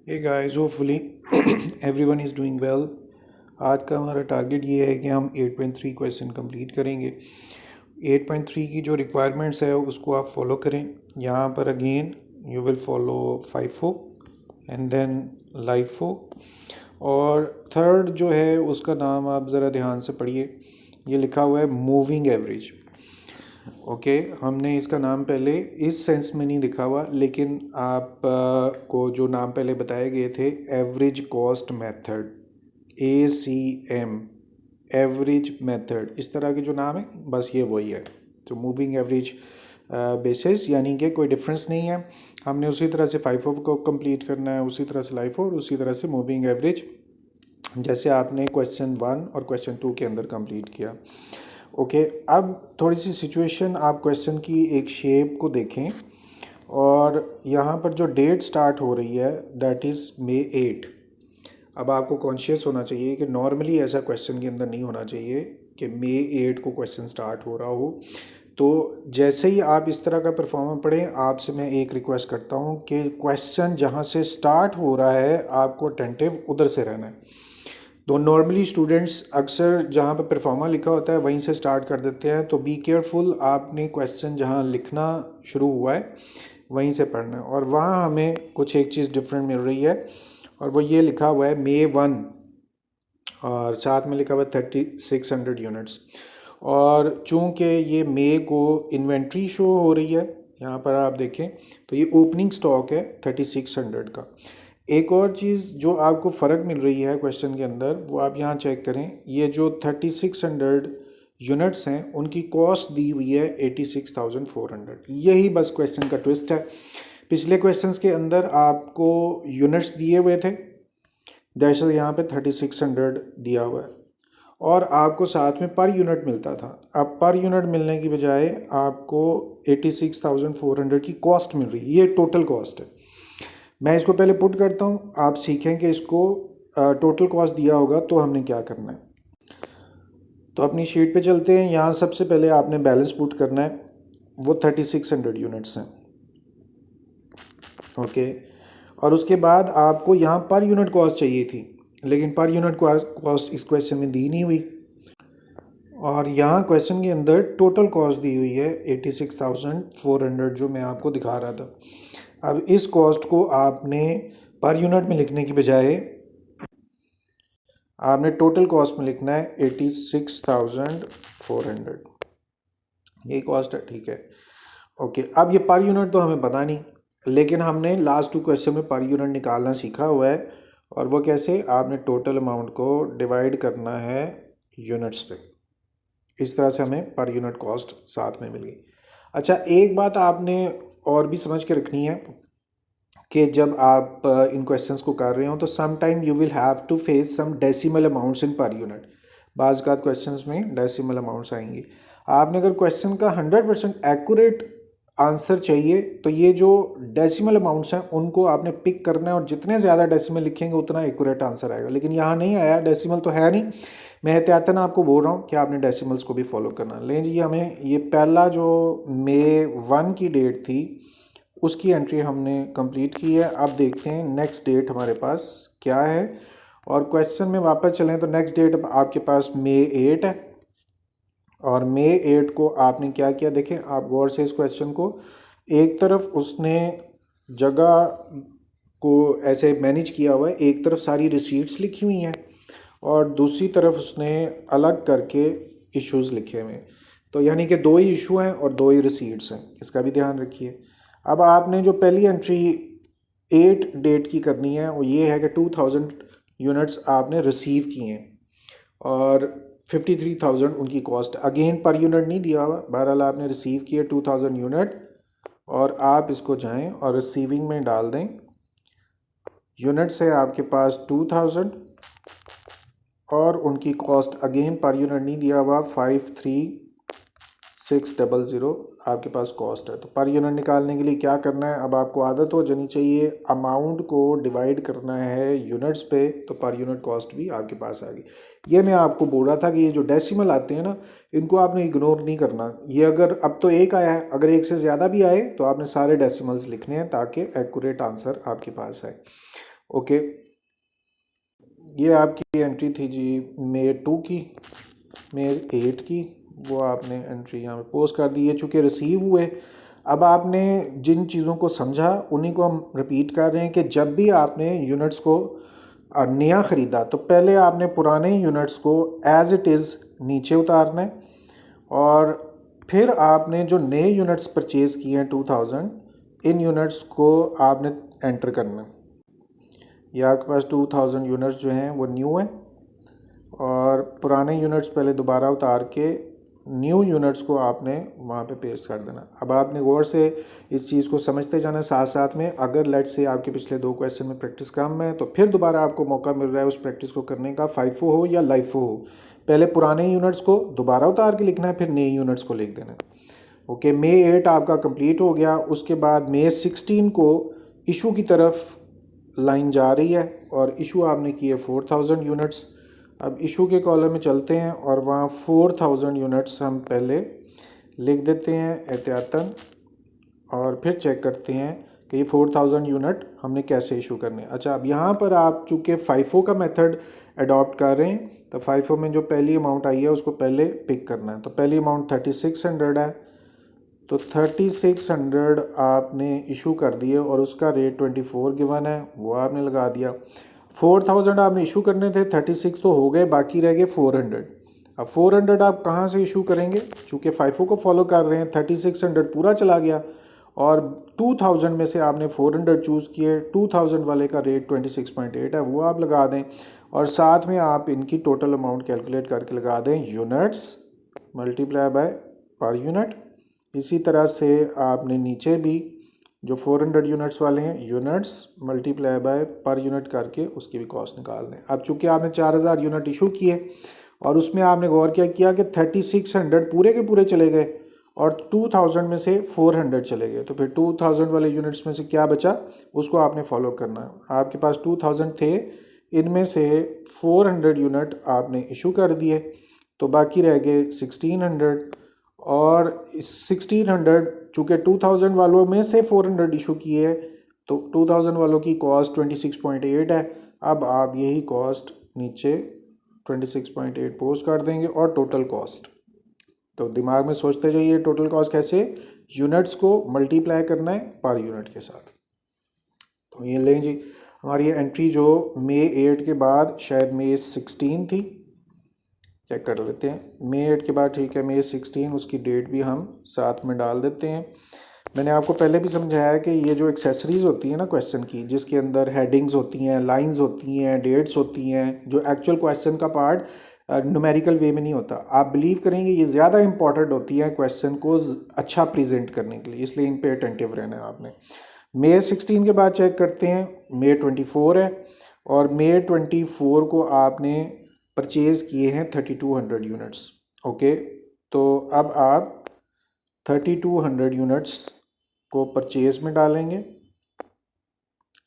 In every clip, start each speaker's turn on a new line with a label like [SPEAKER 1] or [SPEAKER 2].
[SPEAKER 1] Hey guys, hopefully everyone is doing well. आज का हमारा टारगेट ये है कि हम 8.3 क्वेश्चन कंप्लीट करेंगे। 8.3 की जो रिक्वायरमेंट्स है उसको आप फॉलो करें। यहाँ पर again you will follow 5 and then LIFO। और थर्ड जो है उसका नाम आप ज़रा ध्यान से पढ़िए। ये लिखा हुआ है मूविंग एवरेज। ओके, हमने इसका नाम पहले इस सेंस में नहीं लिखा हुआ, लेकिन आप को जो नाम पहले बताए गए थे average cost method, ACM, average method, इस तरह के जो नाम है बस ये वही है। तो मूविंग एवरेज बेसिस यानी कि कोई डिफरेंस नहीं है। हमने उसी तरह से 5 को कंप्लीट करना है, उसी तरह से LIFO और उसी तरह से मूविंग एवरेज, जैसे आपने क्वेश्चन 1 और क्वेश्चन 2 के अंदर कंप्लीट किया। ओके, अब थोड़ी सी सिचुएशन, आप क्वेश्चन की एक शेप को देखें और यहाँ पर जो डेट स्टार्ट हो रही है दैट इज़ May 8। अब आपको कॉन्शियस होना चाहिए कि नॉर्मली ऐसा क्वेश्चन के अंदर नहीं होना चाहिए कि May 8 को क्वेश्चन स्टार्ट हो रहा हो। तो जैसे ही आप इस तरह का परफॉर्मा पढ़ें, आपसे मैं एक रिक्वेस्ट करता हूँ कि क्वेश्चन जहाँ से स्टार्ट हो रहा है आपको अटेंटिव उधर से रहना है। तो नॉर्मली स्टूडेंट्स अक्सर जहाँ पर परफॉर्मा लिखा होता है वहीं से स्टार्ट कर देते हैं, तो बी केयरफुल। आपने क्वेश्चन जहाँ लिखना शुरू हुआ है वहीं से पढ़ना है। और वहाँ हमें कुछ एक चीज़ डिफरेंट मिल रही है और वो ये लिखा हुआ है May 1 और साथ में लिखा हुआ है 3600 यूनिट्स। और चूँकि ये मे को इन्वेंट्री शो हो रही है, यहाँ पर आप देखें तो ये ओपनिंग स्टॉक है 3600 का। एक और चीज़ जो आपको फ़र्क मिल रही है क्वेश्चन के अंदर वो आप यहाँ चेक करें। ये जो 3600 यूनिट्स हैं उनकी कॉस्ट दी हुई है 86,400। यही बस क्वेश्चन का ट्विस्ट है। पिछले क्वेश्चंस के अंदर आपको यूनिट्स दिए हुए थे, जैसे यहाँ पे 3600 दिया हुआ है और आपको साथ में पर यूनिट मिलता था। अब पर यूनिट मिलने की बजाय आपको 86,400 की कॉस्ट मिल रही है। ये टोटल कॉस्ट है। मैं इसको पहले पुट करता हूँ, आप सीखें कि इसको टोटल कॉस्ट दिया होगा तो हमने क्या करना है। तो अपनी शीट पे चलते हैं। यहाँ सबसे पहले आपने बैलेंस पुट करना है, वो 3600 यूनिट्स हैं। ओके, और उसके बाद आपको यहाँ पर यूनिट कॉस्ट चाहिए थी, लेकिन पर यूनिट कॉस्ट इस क्वेश्चन में दी नहीं हुई। और यहाँ क्वेश्चन के अंदर टोटल कॉस्ट दी हुई है 86,400, जो मैं आपको दिखा रहा था। अब इस कॉस्ट को आपने पर यूनिट में लिखने की बजाय आपने टोटल कॉस्ट में लिखना है 86,400। ये कॉस्ट है, ठीक है। ओके, अब ये पर यूनिट तो हमें पता नहीं, लेकिन हमने लास्ट 2 क्वेश्चन में पर यूनिट निकालना सीखा हुआ है। और वो कैसे, आपने टोटल अमाउंट को डिवाइड करना है यूनिट्स पे। इस तरह से हमें पर यूनिट कॉस्ट साथ में मिल गई। अच्छा, एक बात आपने और भी समझ के रखनी है कि जब आप इन क्वेश्चंस को कर रहे हो तो some time you will have to face some decimal amounts in per unit. बाज़ क्वेश्चंस में डेसिमल अमाउंट्स आएंगी। आपने अगर क्वेश्चन का 100% एक्यूरेट आंसर चाहिए तो ये जो डेसिमल अमाउंट्स हैं उनको आपने पिक करना है, और जितने ज़्यादा डेसिमल लिखेंगे उतना एक्यूरेट आंसर आएगा। लेकिन यहाँ नहीं आया, डेसिमल तो है नहीं। मैं एहतियातन आपको बोल रहा हूँ कि आपने डेसिमल्स को भी फॉलो करना। लें जी, हमें ये पहला जो May 1 की डेट थी उसकी एंट्री हमने कंप्लीट की है। अब देखते हैं नेक्स्ट डेट हमारे पास क्या है। और क्वेश्चन में वापस चलें तो नेक्स्ट डेट आपके पास May 8 है। और May 8 को आपने क्या किया, देखें आप गौर से इस क्वेश्चन को। एक तरफ उसने जगह को ऐसे मैनेज किया हुआ है, एक तरफ सारी रिसीट्स लिखी हुई हैं और दूसरी तरफ उसने अलग करके इश्यूज़ लिखे हुए हैं। तो यानी कि 2 ही इशू हैं और 2 ही रिसीट्स हैं, इसका भी ध्यान रखिए। अब आपने जो पहली एंट्री 8 डेट की करनी है वो ये है कि 2000 यूनिट्स आपने रिसीव किए हैं और 53,000 उनकी कॉस्ट। अगेन पर यूनिट नहीं दिया हुआ, बहरहाल आपने रिसीव किए 2000 यूनिट और आप इसको जाएं और रिसीविंग में डाल दें। यूनिट्स है आपके पास 2000 और उनकी कॉस्ट अगेन पर यूनिट नहीं दिया हुआ, 53,600 आपके पास कॉस्ट है। तो पर यूनिट निकालने के लिए क्या करना है, अब आपको आदत हो जानी चाहिए, अमाउंट को डिवाइड करना है यूनिट्स पे, तो पर यूनिट कॉस्ट भी आपके पास आ गई। ये मैं आपको बोल रहा था कि ये जो डेसिमल आते हैं ना, इनको आपने इग्नोर नहीं करना। ये अगर अब तो 1 आया है, अगर 1 से ज़्यादा भी आए तो आपने सारे डेसिमल्स लिखने हैं ताकि एक्यूरेट आंसर आपके पास आए। ओके, ये आपकी एंट्री थी जी मे 2 की, मे 8 की, वो आपने एंट्री यहाँ पे पोस्ट कर दी है। चूँकि रिसीव हुए, अब आपने जिन चीज़ों को समझा उन्हीं को हम रिपीट कर रहे हैं कि जब भी आपने यूनिट्स को नया ख़रीदा तो पहले आपने पुराने यूनिट्स को एज़ इट इज़ नीचे उतारना है, और फिर आपने जो नए यूनिट्स परचेज़ किए हैं 2000, इन यूनिट्स को आपने एंटर करना है। ये आपके पास 2000 यूनिट्स जो हैं वो न्यू हैं, और पुराने यूनिट्स पहले दोबारा उतार के न्यू यूनिट्स को आपने वहाँ पे पेस्ट कर देना। अब आपने गौर से इस चीज़ को समझते जाना साथ साथ में। अगर लेट से आपके पिछले 2 क्वेश्चन में प्रैक्टिस कम है तो फिर दोबारा आपको मौका मिल रहा है उस प्रैक्टिस को करने का, फाइफो हो या लाइफो हो। पहले पुराने यूनिट्स को दोबारा उतार के लिखना है, फिर नए यूनिट्स को लिख देना है। ओके, मे 8 आपका कंप्लीट हो गया। उसके बाद मे 16 को इशू की तरफ लाइन जा रही है, और इशू आपने किए 4000 यूनिट्स। अब इशू के कॉलम में चलते हैं और वहाँ 4000 यूनिट्स हम पहले लिख देते हैं एहतियातन, और फिर चेक करते हैं कि ये 4000 यूनिट हमने कैसे इशू करने हैं। अच्छा, अब यहाँ पर आप चूँकि फाइफो का मेथड अडॉप्ट कर रहे हैं तो फाइफो में जो पहली अमाउंट आई है उसको पहले पिक करना है। तो पहली अमाउंट 3600 है, तो 3600 आपने इशू कर दिए और उसका रेट 24 गिवन है, वो आपने लगा दिया। 4000 आपने इशू करने थे, 36 तो हो गए, बाकी रह गए 400। अब 400 आप कहाँ से इशू करेंगे? चूँकि फाइफो को फॉलो कर रहे हैं, 3600 पूरा चला गया और 2000 में से आपने 400 चूज़ किए। 2000 वाले का रेट 26.8 है, वो आप लगा दें, और साथ में आप इनकी टोटल अमाउंट कैलकुलेट करके लगा दें units multiply by per unit. इसी तरह से आपने नीचे भी जो 400 यूनिट्स वाले हैं units multiply by per unit करके उसकी भी कॉस्ट निकाल दें। अब चूँकि आपने 4000 यूनिट इशू किए और उसमें आपने गौर किया कि 3600 पूरे के पूरे चले गए और 2000 में से 400 चले गए, तो फिर 2000 वाले यूनिट्स में से क्या बचा उसको आपने फॉलो करना है। आपके पास 2000 थे, इनमें से 400 यूनिट आपने इशू कर दिए, तो बाकी रह गए 1600, और 1600 चूँकि 2000 वालों में से 400 इशू किए तो 2000 वालों की कॉस्ट 26.8 है। अब आप यही कॉस्ट नीचे 26.8 पोस्ट कर देंगे और टोटल कॉस्ट, तो दिमाग में सोचते जाइए टोटल कॉस्ट कैसे, यूनिट्स को मल्टीप्लाई करना है पर यूनिट के साथ। तो ये लें जी, हमारी ये एंट्री जो मे 8 के बाद शायद मे 16 थी, चेक कर लेते हैं। मे 8 के बाद ठीक है, मे 16 उसकी डेट भी हम साथ में डाल देते हैं। मैंने आपको पहले भी समझाया कि ये जो एक्सेसरीज़ होती है ना क्वेश्चन की, जिसके अंदर हेडिंग्स होती हैं, लाइंस होती हैं, डेट्स होती हैं, जो एक्चुअल क्वेश्चन का पार्ट न्यूमेरिकल वे में नहीं होता, आप बिलीव करेंगे ये ज़्यादा इंपॉर्टेंट होती है क्वेश्चन को अच्छा प्रेजेंट करने के लिए, इसलिए इन पे अटेंटिव रहना है आपने। मे 16 के बाद चेक करते हैं, मे 24 है, और मे 24 को आपने परचेज़ किए हैं 3200 यूनिट्स। ओके, तो अब आप 3200 यूनिट्स को परचेज़ में डालेंगे,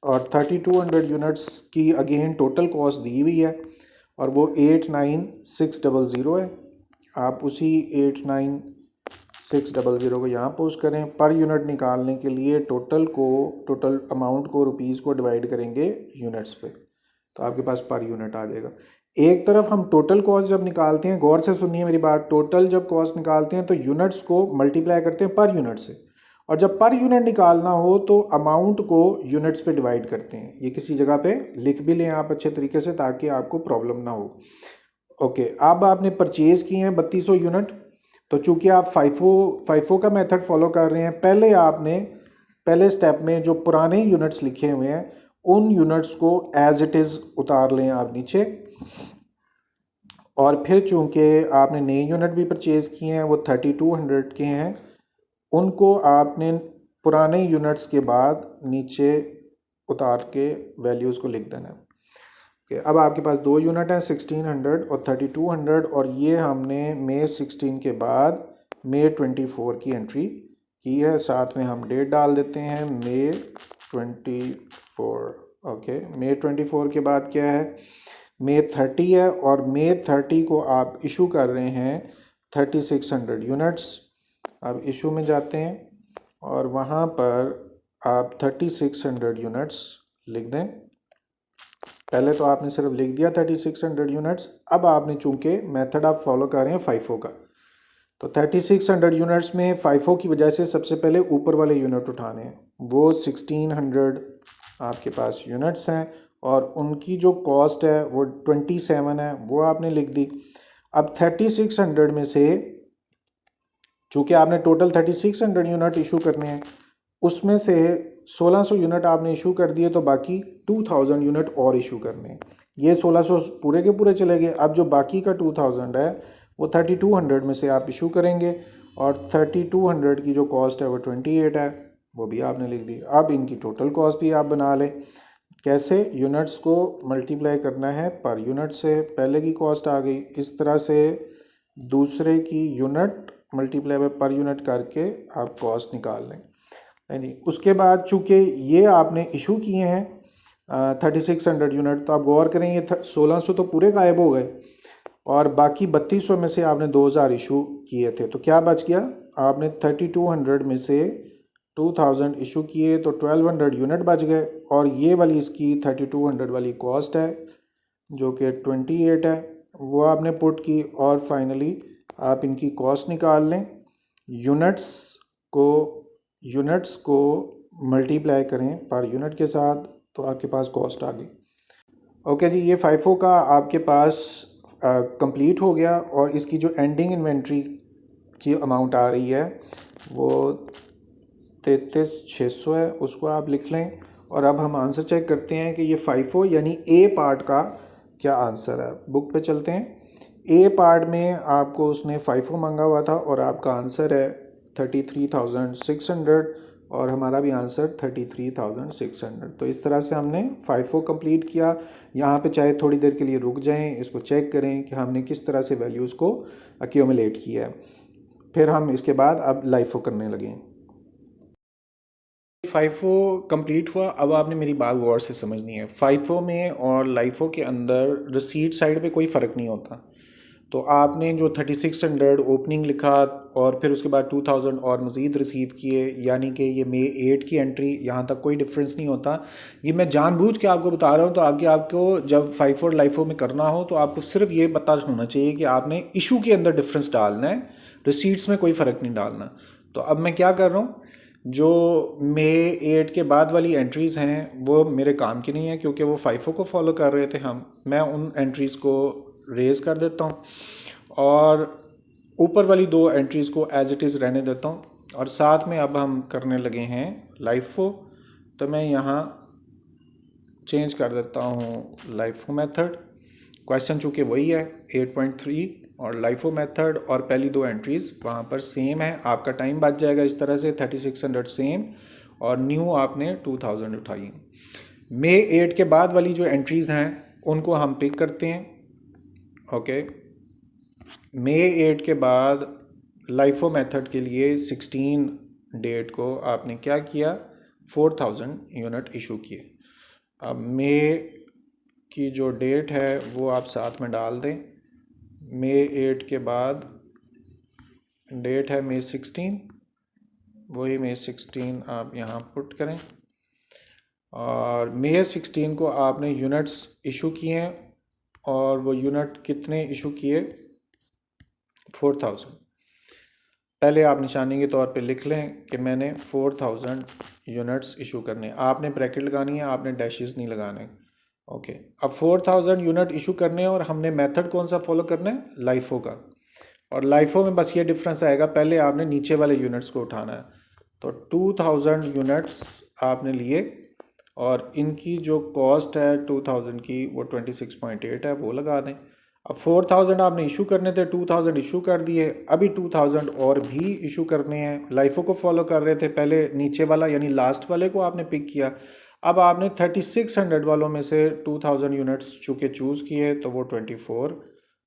[SPEAKER 1] और 3200 यूनिट्स की अगेन टोटल कॉस्ट दी हुई है और वो 89600 है। आप उसी 89600 को यहाँ पोस्ट करें। पर यूनिट निकालने के लिए टोटल अमाउंट को रुपीज़ को डिवाइड करेंगे यूनिट्स पे, तो आपके पास पर यूनिट आ जाएगा। एक तरफ हम टोटल कॉस्ट जब निकालते हैं, गौर से सुनिए मेरी बात, टोटल जब कॉस्ट निकालते हैं तो यूनिट्स को मल्टीप्लाई करते हैं पर यूनिट से, और जब पर यूनिट निकालना हो तो अमाउंट को यूनिट्स पे डिवाइड करते हैं। ये किसी जगह पे लिख भी लें आप अच्छे तरीके से ताकि आपको प्रॉब्लम ना हो। ओके, अब आपने परचेज़ किए हैं 3200 यूनिट, तो चूंकि आप फाइफो का मेथड फॉलो कर रहे हैं, पहले स्टेप में जो पुराने यूनिट्स लिखे हुए हैं उन यूनिट्स को एज इट इज़ उतार लें आप नीचे, और फिर चूंकि आपने नए यूनिट भी परचेज़ किए हैं वो 3200 के हैं, उनको आपने पुराने यूनिट्स के बाद नीचे उतार के वैल्यूज़ को लिख देना है। ओके, अब आपके पास 2 यूनिट हैं 1600 और 3200, और ये हमने मे 16 के बाद मे 24 की एंट्री की है। साथ में हम डेट डाल देते हैं मे 24। ओके, मे 24 के बाद क्या है, मे 30 है, और मे 30 को आप इशू कर रहे हैं 3600 यूनिट्स। अब इशू में जाते हैं और वहाँ पर आप 3600 यूनिट्स लिख दें, पहले तो आपने सिर्फ लिख दिया 3600 यूनिट्स। अब आपने चूंकि मेथड आप फॉलो कर रहे हैं फाइफो का, तो 3600 यूनिट्स में फाइफो की वजह से सबसे पहले ऊपर वाले यूनिट उठाने हैं। वो 1600 आपके पास यूनिट्स हैं और उनकी जो कॉस्ट है वो 27 है, वो आपने लिख दी। अब 3600 में से चूँकि आपने टोटल 3600 यूनिट इशू करने हैं, उसमें से 1600 यूनिट आपने इशू कर दिए, तो बाकी 2000 यूनिट और इशू करने हैं। ये 1600 पूरे के पूरे चले गए। अब जो बाकी का 2000 है वो 3200 में से आप इशू करेंगे और 3200 की जो कॉस्ट है वो 28 है, वो भी आपने लिख दी। अब इनकी टोटल कॉस्ट भी आप बना लें। कैसे? यूनिट्स को मल्टीप्लाई करना है पर यूनिट से, पहले की कॉस्ट आ गई, इस तरह से दूसरे की unit multiply by per unit करके आप कॉस्ट निकाल लें, है जी। उसके बाद चूँकि ये आपने इशू किए हैं 3600 यूनिट, तो आप गौर करें ये 1600 तो पूरे गायब हो गए और बाकी 3200 में से आपने 2000 इशू किए थे, तो क्या बच गया? आपने 3200 में से 2000 इशू किए तो 1200 यूनिट बच गए और ये वाली इसकी 3200 वाली कॉस्ट है जो कि 28 है, वो आपने पुट की। और फाइनली आप इनकी कॉस्ट निकाल लें। यूनिट्स को मल्टीप्लाई करें पर यूनिट के साथ, तो आपके पास कॉस्ट आ गई। ओके जी, ये फाइफो का आपके पास कंप्लीट हो गया और इसकी जो एंडिंग इन्वेंट्री की अमाउंट आ रही है वो 33,600 है, उसको आप लिख लें। और अब हम आंसर चेक करते हैं कि ये फाइफो यानी ए पार्ट का क्या आंसर है। बुक पे चलते हैं। ए पार्ट में आपको उसने फाइफो मांगा हुआ था और आपका आंसर है 33,600 और हमारा भी आंसर 33,600। तो इस तरह से हमने फाइफो कंप्लीट किया। यहाँ पे चाहे थोड़ी देर के लिए रुक जाएं, इसको चेक करें कि हमने किस तरह से वैल्यूज़ को एक्यूमुलेट किया है। फिर हम इसके बाद अब लाइफो करने लगे। फाइफो कंप्लीट हुआ। अब आपने मेरी बात गौर से समझनी है। फाइफो में और लाइफो के अंदर रिसीट साइड पे कोई फ़र्क नहीं होता। तो आपने जो 3600 ओपनिंग लिखा और फिर उसके बाद 2000 और मज़ीद रिसीव किए, यानी कि ये मे 8 की एंट्री, यहाँ तक कोई डिफरेंस नहीं होता। ये मैं जानबूझ के आपको बता रहा हूँ, तो आगे आपको जब फाइफो और लाइफो में करना हो तो आपको सिर्फ ये पता होना चाहिए कि आपने इशू के अंदर डिफरेंस डालना है, रिसीट्स में कोई फ़र्क नहीं डालना। तो अब मैं क्या कर रहा हूँ, जो मे 8 के बाद वाली एंट्रीज़ हैं वो मेरे काम की नहीं है क्योंकि वो फाइफो को फॉलो कर रहे थे हम। मैं उन एंट्रीज़ को रेज़ कर देता हूँ और ऊपर वाली दो एंट्रीज़ को एज इट इज़ रहने देता हूँ। और साथ में अब हम करने लगे हैं लाइफो, तो मैं यहाँ चेंज कर देता हूँ लाइफो मेथड। क्वेश्चन चूँकि वही है 8.3 और लाइफो मेथड और पहली दो एंट्रीज़ वहाँ पर सेम है। आपका टाइम बच जाएगा इस तरह से। 3600 सेम और न्यू आपने 2000 उठाई। मे 8 के बाद वाली जो एंट्रीज़ हैं उनको हम पिक करते हैं। ओके, मे 8 के बाद लाइफो मेथड के लिए 16 डेट को आपने क्या किया, 4000 यूनिट इशू किए। अब मे की जो डेट है वो आप साथ में डाल दें। मे 8 के बाद डेट है मे 16, वही मे 16 आप यहाँ पुट करें और मे 16 को आपने यूनिट्स इशू किए हैं और वो यूनिट कितने इशू किए, 4000। पहले आप निशानी के तौर पे लिख लें कि मैंने 4000 यूनिट्स इशू करने। आपने ब्रैकेट लगानी है, आपने डैशेस नहीं लगाने। ओके, अब 4000 यूनिट इशू करने हैं और हमने मेथड कौन सा फॉलो करना है, लाइफो का। और लाइफो में बस ये डिफरेंस आएगा, पहले आपने नीचे वाले यूनिट्स को उठाना है। तो 2000 यूनिट्स आपने लिए और इनकी जो कॉस्ट है 2000 की वो 26.8 है, वो लगा दें। अब 4000 आपने इशू करने थे, 2000 इशू कर दिए, अभी 2000 और भी इशू करने हैं। लाइफो को फॉलो कर रहे थे, पहले नीचे वाला यानी लास्ट वाले को आपने पिक किया। अब आपने 3600 वालों में से 2000 यूनिट्स चूँकि चूज़ किए तो वो 24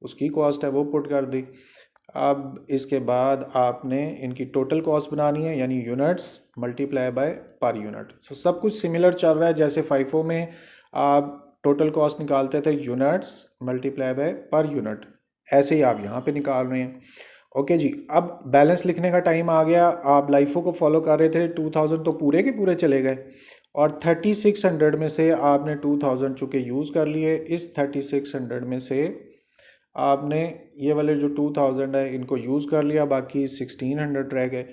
[SPEAKER 1] उसकी कॉस्ट है, वो पुट कर दी। अब इसके बाद आपने इनकी टोटल कॉस्ट बनानी है यानी units multiply by per unit. So सब कुछ सिमिलर चल रहा है जैसे फाइफो में आप टोटल कॉस्ट निकालते थे units multiply by per unit, ऐसे ही आप यहाँ पे निकाल रहे हैं। ओके जी, अब बैलेंस लिखने का टाइम आ गया। आप लाइफो को फॉलो कर रहे थे, 2000 तो पूरे के पूरे चले गए और 3600 में से आपने 2000 चूँकि यूज़ कर लिए, इस 3600 में से आपने ये वाले जो 2000 है इनको यूज़ कर लिया, बाकी 1600 रह गए।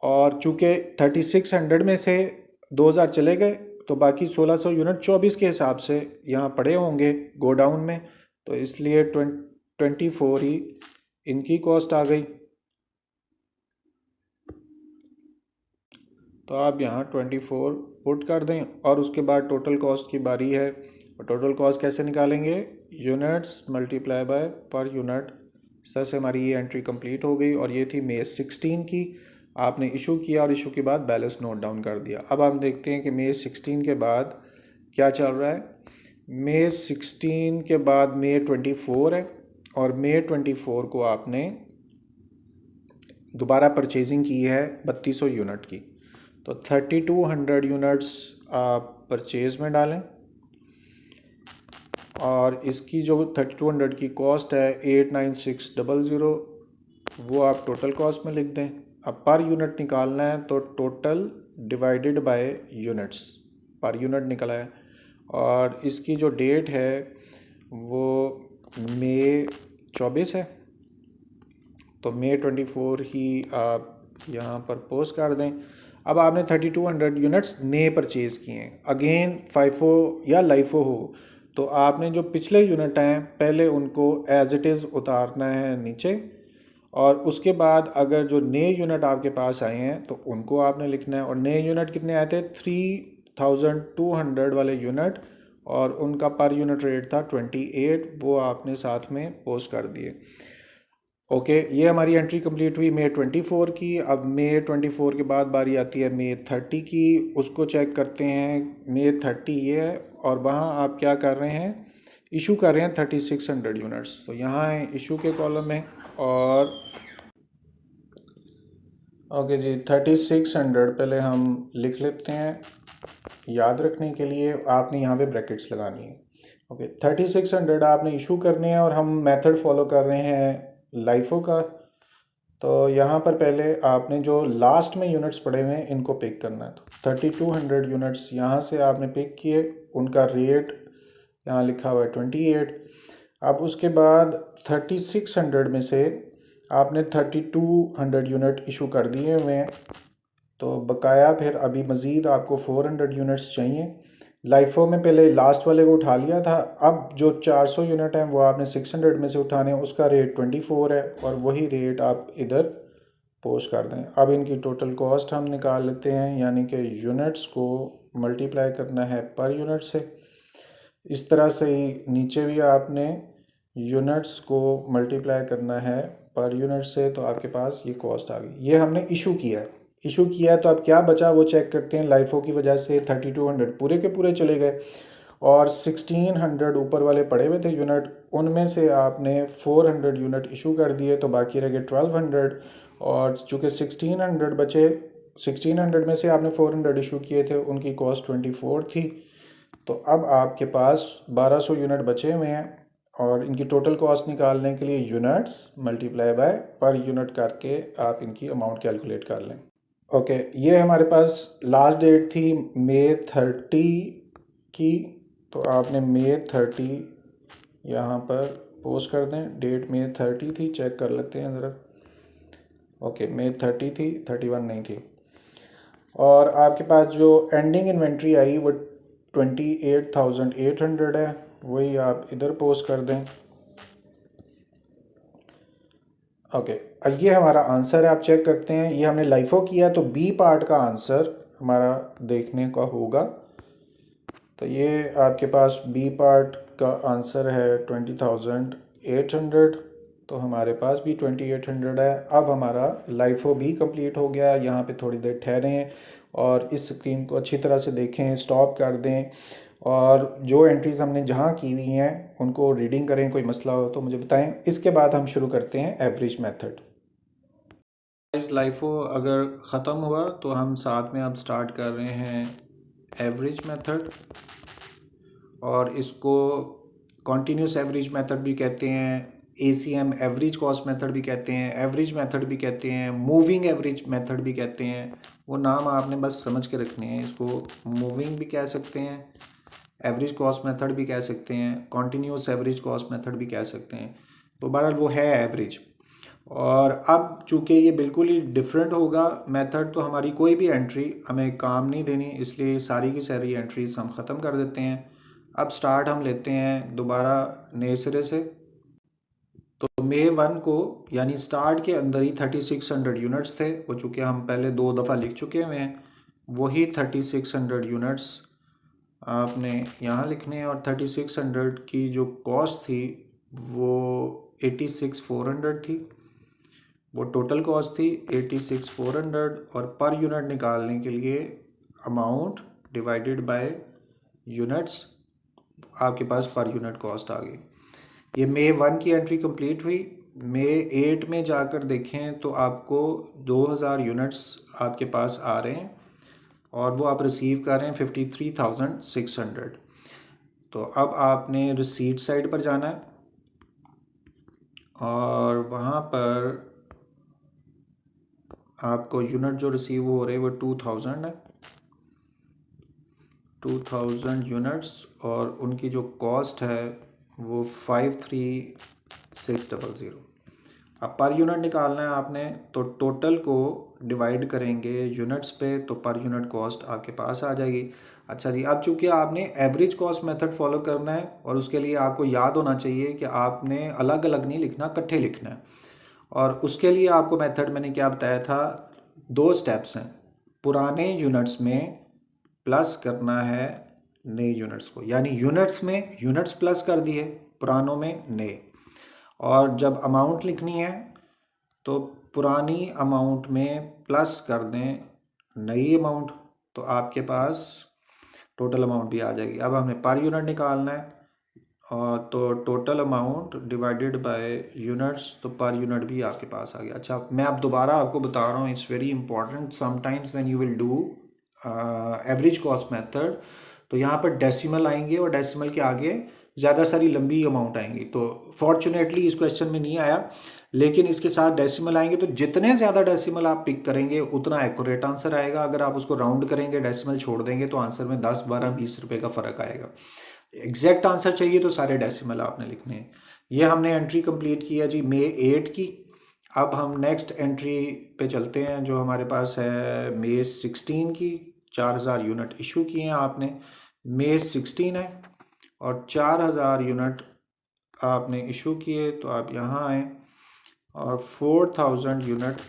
[SPEAKER 1] और चूँकि 3600 में से 2000 चले गए तो बाकी 1600 यूनिट 24 के हिसाब से यहाँ पड़े होंगे गोडाउन में, तो इसलिए 24 ही इनकी कॉस्ट आ गई। तो आप यहाँ 24 पुट कर दें और उसके बाद टोटल कॉस्ट की बारी है। और टोटल कॉस्ट कैसे निकालेंगे? Units multiply by per unit. Sir से हमारी ये एंट्री कंप्लीट हो गई और ये थी May 16 की। आपने इशू किया और इशू के बाद बैलेंस नोट डाउन कर दिया। अब हम देखते हैं कि May 16 के बाद क्या चल रहा है। May 16 के बाद May 24 है और May 24 को आपने दोबारा परचेजिंग की है 3200 यूनिट की, तो 3200 यूनिट्स आप परचेज़ में डालें और इसकी जो 3200 की कॉस्ट है 89600, वो आप टोटल कॉस्ट में लिख दें। अब पर यूनिट निकालना है तो total divided by units, per unit निकला है। और इसकी जो डेट है वो May 24 है, तो May 24 ही आप यहाँ पर पोस्ट कर दें। अब आपने 3200 यूनिट्स नए परचेज़ किए हैं, अगेन फाइफो या लाइफो हो, तो आपने जो पिछले यूनिट हैं पहले उनको एज इट इज़ उतारना है नीचे, और उसके बाद अगर जो नए यूनिट आपके पास आए हैं तो उनको आपने लिखना है। और नए यूनिट कितने आए थे? 3200 वाले यूनिट, और उनका पर यूनिट रेट था 28, वो आपने साथ में पोस्ट कर दिए। ओके, ये हमारी एंट्री कंप्लीट हुई May 24 की। अब May 24 के बाद बारी आती है May 30 की, उसको चेक करते हैं। May 30 ये है और वहाँ आप क्या कर रहे हैं? इशू कर रहे हैं 3600 यूनिट्स। तो यहाँ है इशू के कॉलम में, और ओके जी 3600 पहले हम लिख लेते हैं, याद रखने के लिए आपने यहाँ पे ब्रैकेट्स लगानी है। ओके 3600 आपने इशू करने हैं और हम मेथड फॉलो कर रहे हैं लाइफो का। तो यहाँ पर पहले आपने जो लास्ट में यूनिट्स पड़े हुए हैं इनको पिक करना है। तो 3200 यूनिट्स यहाँ से आपने पिक किए, उनका रेट यहाँ लिखा हुआ है 28। अब उसके बाद 3600 में से आपने 3200 यूनिट इशू कर दिए हुए हैं, तो बकाया फिर अभी मज़ीद आपको 400 यूनिट्स चाहिए। लाइफो में पहले लास्ट वाले को उठा लिया था, अब जो 400 यूनिट हैं वो आपने 600 में से उठाने हैं, उसका रेट 24 है और वही रेट आप इधर पोस्ट कर दें। अब इनकी टोटल कॉस्ट हम निकाल लेते हैं, यानी कि यूनिट्स को मल्टीप्लाई करना है पर यूनिट से। इस तरह से ही नीचे भी आपने यूनिट्स को मल्टीप्लाई करना है पर यूनिट से, तो आपके पास ये कॉस्ट आ गई। ये हमने इशू किया है। इशू किया तो अब क्या बचा वो चेक करते हैं। लाइफो की वजह से 3200 पूरे के पूरे चले गए और 1600 ऊपर वाले पड़े हुए थे यूनिट, उनमें से आपने 400 यूनिट इशू कर दिए, तो बाकी रह गए 1200। और चूँकि 1600 बचे, 1600 में से आपने 400 इशू किए थे, उनकी कॉस्ट 24 थी। तो अब आपके पास 1200 यूनिट बचे हुए हैं और इनकी टोटल कॉस्ट निकालने के लिए units multiply by per unit करके आप इनकी अमाउंट कैलकुलेट कर लें। ओके, ये हमारे पास लास्ट डेट थी May 30 की, तो आपने May 30 यहाँ पर पोस्ट कर दें। डेट May 30 थी, चेक कर लेते हैं ज़रा। ओके May 30 थी, 31 नहीं थी। और आपके पास जो एंडिंग इन्वेंट्री आई वो 28,800 है, वही आप इधर पोस्ट कर दें। ओके, ये हमारा आंसर है, आप चेक करते हैं। ये हमने लाइफो किया, तो बी पार्ट का आंसर हमारा देखने का होगा। तो ये आपके पास बी पार्ट का आंसर है 20,800, तो हमारे पास भी 2800 है। अब हमारा लाइफो भी कंप्लीट हो गया। यहाँ पे थोड़ी देर ठहरें और इस स्क्रीन को अच्छी तरह से देखें, स्टॉप कर दें और जो एंट्रीज़ हमने जहाँ की हुई हैं उनको रीडिंग करें। कोई मसला हो तो मुझे बताएं। इसके बाद हम शुरू करते हैं एवरेज मेथड। इस लाइफो अगर ख़त्म हुआ तो हम साथ में अब स्टार्ट कर रहे हैं एवरेज मेथड, और इसको कॉन्टीन्यूस एवरेज मेथड भी कहते हैं, ACM एवरेज कॉस्ट मेथड भी कहते हैं, एवरेज मेथड भी कहते हैं, मूविंग एवरेज मेथड भी कहते हैं। वो नाम आपने बस समझ के रखने हैं। इसको मूविंग भी कह सकते हैं, एवरेज कॉस्ट मेथड भी कह सकते हैं, कॉन्टीन्यूस एवरेज कॉस्ट मेथड भी कह सकते हैं। तो बहरहाल वो है एवरेज। और अब चूँकि ये बिल्कुल ही डिफरेंट होगा मेथड, तो हमारी कोई भी एंट्री हमें काम नहीं देनी, इसलिए सारी की सारी एंट्रीज हम ख़त्म कर देते हैं। अब स्टार्ट हम लेते हैं दोबारा नए सिरे से। तो मे 1 को यानी स्टार्ट के अंदर ही 3600 यूनिट्स थे, वो चूँकि हम पहले 2 दफ़ा लिख चुके हुए हैं। वही 3600 यूनिट्स आपने यहाँ लिखने हैं, और 3600 की जो कॉस्ट थी वो 86,400 थी। वो टोटल कॉस्ट थी 86,400, और पर यूनिट निकालने के लिए अमाउंट डिवाइडेड बाय यूनिट्स आपके पास पर यूनिट कॉस्ट आ गई। ये मे 1 की एंट्री कंप्लीट हुई। मे 8 में जाकर देखें तो आपको 2000 यूनिट्स आपके पास आ रहे हैं, और वो आप रिसीव कर रहे हैं 53,600। तो अब आपने रिसीट साइड पर जाना है, और वहाँ पर आपको यूनिट जो रिसीव हो रहे हैं वो 2000 है, 2000 यूनिट्स, और उनकी जो कॉस्ट है वो 53,600। अब पर यूनिट निकालना है आपने, तो टोटल को डिवाइड करेंगे यूनिट्स पे, तो पर यूनिट कॉस्ट आपके पास आ जाएगी। अच्छा जी, अब चूँकि आपने एवरेज कॉस्ट मेथड फॉलो करना है, और उसके लिए आपको याद होना चाहिए कि आपने अलग अलग नहीं लिखना, इकट्ठे लिखना है। और उसके लिए आपको मेथड मैंने क्या बताया था, 2 स्टेप्स हैं। पुराने यूनिट्स में प्लस करना है नए यूनिट्स को, यानी यूनिट्स में यूनिट्स प्लस कर दिए, पुरानों में नए। और जब अमाउंट लिखनी है तो पुरानी अमाउंट में प्लस कर दें नई अमाउंट, तो आपके पास टोटल अमाउंट भी आ जाएगी। अब हमें पर यूनिट निकालना है, और तो total amount divided by units, तो पर यूनिट भी आपके पास आ गया। अच्छा, मैं अब दोबारा आपको बता रहा हूँ, it's very important sometimes when you will do average cost method, तो यहाँ पर डेसिमल आएंगे, और डेसिमल के आगे ज़्यादा सारी लंबी अमाउंट आएंगी। तो फॉर्चुनेटली इस क्वेश्चन में नहीं आया, लेकिन इसके साथ डेसिमल आएंगे, तो जितने ज़्यादा डेसिमल आप पिक करेंगे उतना एक्यूरेट आंसर आएगा। अगर आप उसको राउंड करेंगे, डेसिमल छोड़ देंगे, तो आंसर में 10, 12, 20 रुपये का फ़र्क आएगा। एग्जैक्ट आंसर चाहिए तो सारे डेसिमल आपने लिखने हैं। ये हमने एंट्री कंप्लीट किया जी मे 8 की। अब हम नेक्स्ट एंट्री पे चलते हैं, जो हमारे पास है मे 16 की। 4000 यूनिट इशू किए हैं आपने, मे 16 है, और 4000 यूनिट आपने इशू किए। तो आप यहाँ आएँ, और 4000 यूनिट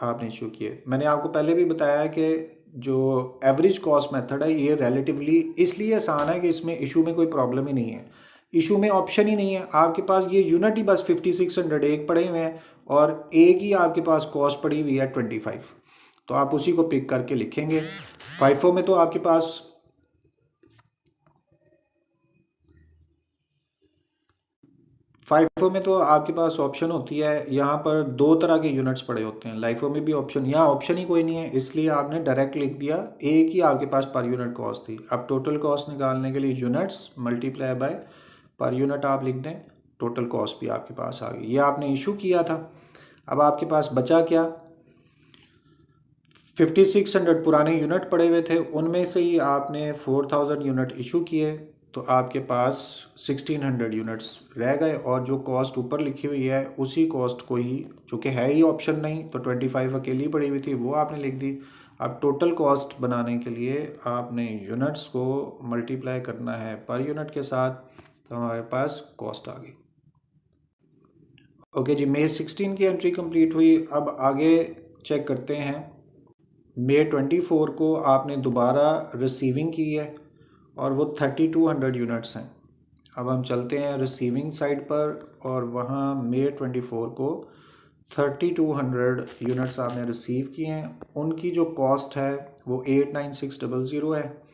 [SPEAKER 1] आपने इशू किए। मैंने आपको पहले भी बताया है कि जो एवरेज कॉस्ट मेथड है ये रिलेटिवली इसलिए आसान है कि इसमें इशू में कोई प्रॉब्लम ही नहीं है। इशू में ऑप्शन ही नहीं है, आपके पास ये यूनिट ही बस 5600 एक पड़े हुए हैं, और एक ही आपके पास कॉस्ट पड़ी हुई है 25। तो आप उसी को पिक करके लिखेंगे। फाइफो में तो आपके पास फाइफो में तो आपके पास ऑप्शन होती है, यहाँ पर 2 तरह के यूनिट्स पड़े होते हैं। लाइफो में भी ऑप्शन, यहाँ ऑप्शन ही कोई नहीं है, इसलिए आपने डायरेक्ट लिख दिया, एक ही आपके पास पर यूनिट कॉस्ट थी। अब टोटल कॉस्ट निकालने के लिए units multiply by per unit आप लिख दें, टोटल कॉस्ट भी आपके पास आ गई। ये आपने इशू किया था। अब आपके पास बचा क्या, 5600 पुराने यूनिट पड़े हुए थे, उनमें से ही आपने 4000 यूनिट इशू किए, तो आपके पास 1600 यूनिट्स रह गए, और जो कॉस्ट ऊपर लिखी हुई है उसी कॉस्ट को ही, चूँकि है ही ऑप्शन नहीं, तो 25 अकेली पड़ी हुई थी, वो आपने लिख दी। अब टोटल कॉस्ट बनाने के लिए आपने यूनिट्स को मल्टीप्लाई करना है पर यूनिट के साथ, तो हमारे पास कॉस्ट आ गई। ओके जी, मे 16 की एंट्री कंप्लीट हुई। अब आगे चेक करते हैं। मे 24 को आपने दोबारा रिसीविंग की है, और वो 3200 यूनिट्स हैं। अब हम चलते हैं रिसीविंग साइड पर, और वहाँ मे 24 को 3200 यूनिट्स आपने रिसीव किए हैं। उनकी जो कॉस्ट है वो 89600 है,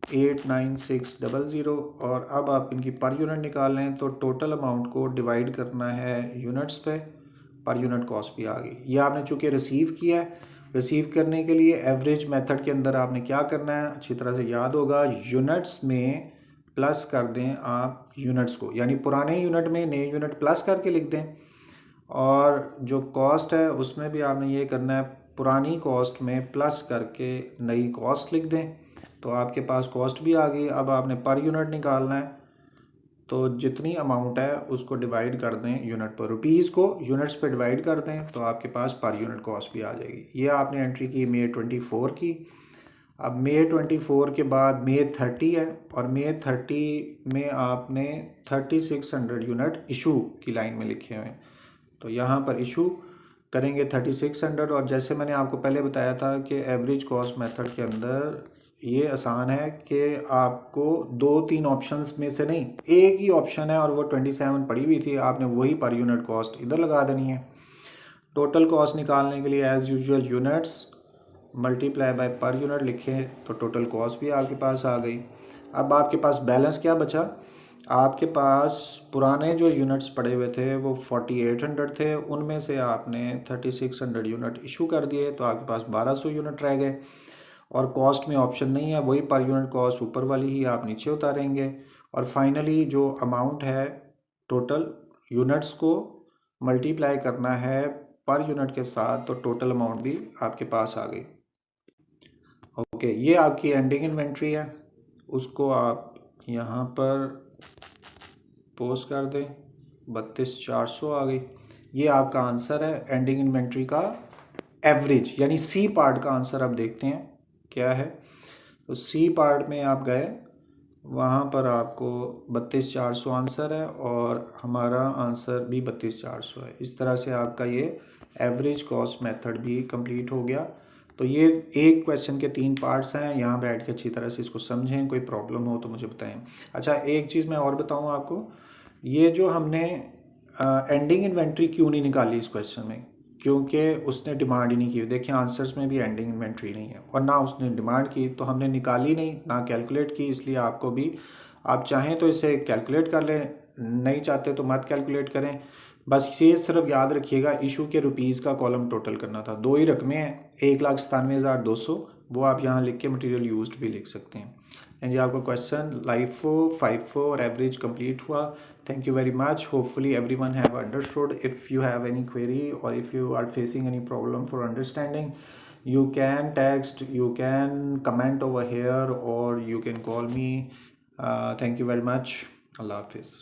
[SPEAKER 1] 89600। और अब आप इनकी पर यूनिट निकाल लें, तो टोटल अमाउंट को डिवाइड करना है यूनिट्स पे, पर यूनिट कॉस्ट भी आ गई। ये आपने चूँकि रिसीव किया है, रिसीव करने के लिए एवरेज मेथड के अंदर आपने क्या करना है, अच्छी तरह से याद होगा, यूनिट्स में प्लस कर दें आप यूनिट्स को, यानी पुराने यूनिट में नए यूनिट प्लस करके लिख दें। और जो कॉस्ट है उसमें भी आपने ये करना है, पुरानी कॉस्ट में प्लस करके नई कॉस्ट लिख दें। तो आपके पास कॉस्ट भी आ गई। अब आपने पर यूनिट निकालना है, तो जितनी अमाउंट है उसको डिवाइड कर दें यूनिट पर, रुपीज़ को यूनिट्स पे डिवाइड कर दें तो आपके पास पर यूनिट कॉस्ट भी आ जाएगी। ये आपने एंट्री की May 24 की। अब May 24 के बाद May 30 है, और May 30 में आपने 3600 यूनिट इशू की लाइन में लिखे हुए हैं। तो यहाँ पर इशू करेंगे 3600। और जैसे मैंने आपको पहले बताया था कि एवरेज कॉस्ट मेथड के अंदर ये आसान है कि आपको 2-3 ऑप्शंस में से नहीं, एक ही ऑप्शन है और वो 27 पड़ी हुई थी, आपने वही पर यूनिट कॉस्ट इधर लगा देनी है। टोटल कॉस्ट निकालने के लिए as usual units multiply by per unit लिखें तो टोटल कॉस्ट भी आपके पास आ गई। अब आपके पास बैलेंस क्या बचा, आपके पास पुराने जो यूनिट्स पड़े हुए थे वो 4800 थे, उनमें से आपने 3600 यूनिट इशू कर दिए, तो आपके पास 1200 यूनिट रह गए। और कॉस्ट में ऑप्शन नहीं है, वही पर यूनिट कॉस्ट ऊपर वाली ही आप नीचे उतारेंगे। और फाइनली जो अमाउंट है टोटल यूनिट्स को मल्टीप्लाई करना है पर यूनिट के साथ, तो टोटल अमाउंट भी आपके पास आ गई। ओके, ये आपकी एंडिंग इन्वेंट्री है, उसको आप यहाँ पर पोस्ट कर दें, 32,400 आ गई। ये आपका आंसर है एंडिंग इन्वेंट्री का एवरेज, यानी सी पार्ट का आंसर अब देखते हैं क्या है। तो सी पार्ट में आप गए, वहाँ पर आपको 32,400 आंसर है और हमारा आंसर भी 32,400 है। इस तरह से आपका ये एवरेज कॉस्ट मेथड भी कंप्लीट हो गया। तो ये एक क्वेश्चन के 3 पार्ट्स हैं, यहाँ बैठ के अच्छी तरह से इसको समझें, कोई प्रॉब्लम हो तो मुझे बताएं। अच्छा, एक चीज़ मैं और बताऊँ आपको, ये जो हमने एंडिंग इन्वेंट्री क्यों नहीं निकाली इस क्वेश्चन में, क्योंकि उसने डिमांड ही नहीं की। देखिए आंसर्स में भी एंडिंग इन्वेंट्री नहीं है, और ना उसने डिमांड की, तो हमने निकाली नहीं, ना कैलकुलेट की। इसलिए आपको भी, आप चाहें तो इसे कैलकुलेट कर लें, नहीं चाहते तो मत कैलकुलेट करें। बस ये सिर्फ याद रखिएगा, इशू के रुपीज़ का कॉलम टोटल करना था। 2 ही रकमें हैं, 1,97,200, वो आप यहाँ लिख के मटेरियल यूज्ड भी लिख सकते हैं। एंड ये आपका क्वेश्चन LIFO, FIFO और एवरेज कंप्लीट हुआ। Thank you very much. Hopefully everyone have understood. If you have any query or if you are facing any problem for understanding, you can text, you can comment over here, or you can call me. Thank you very much. Allah Hafiz.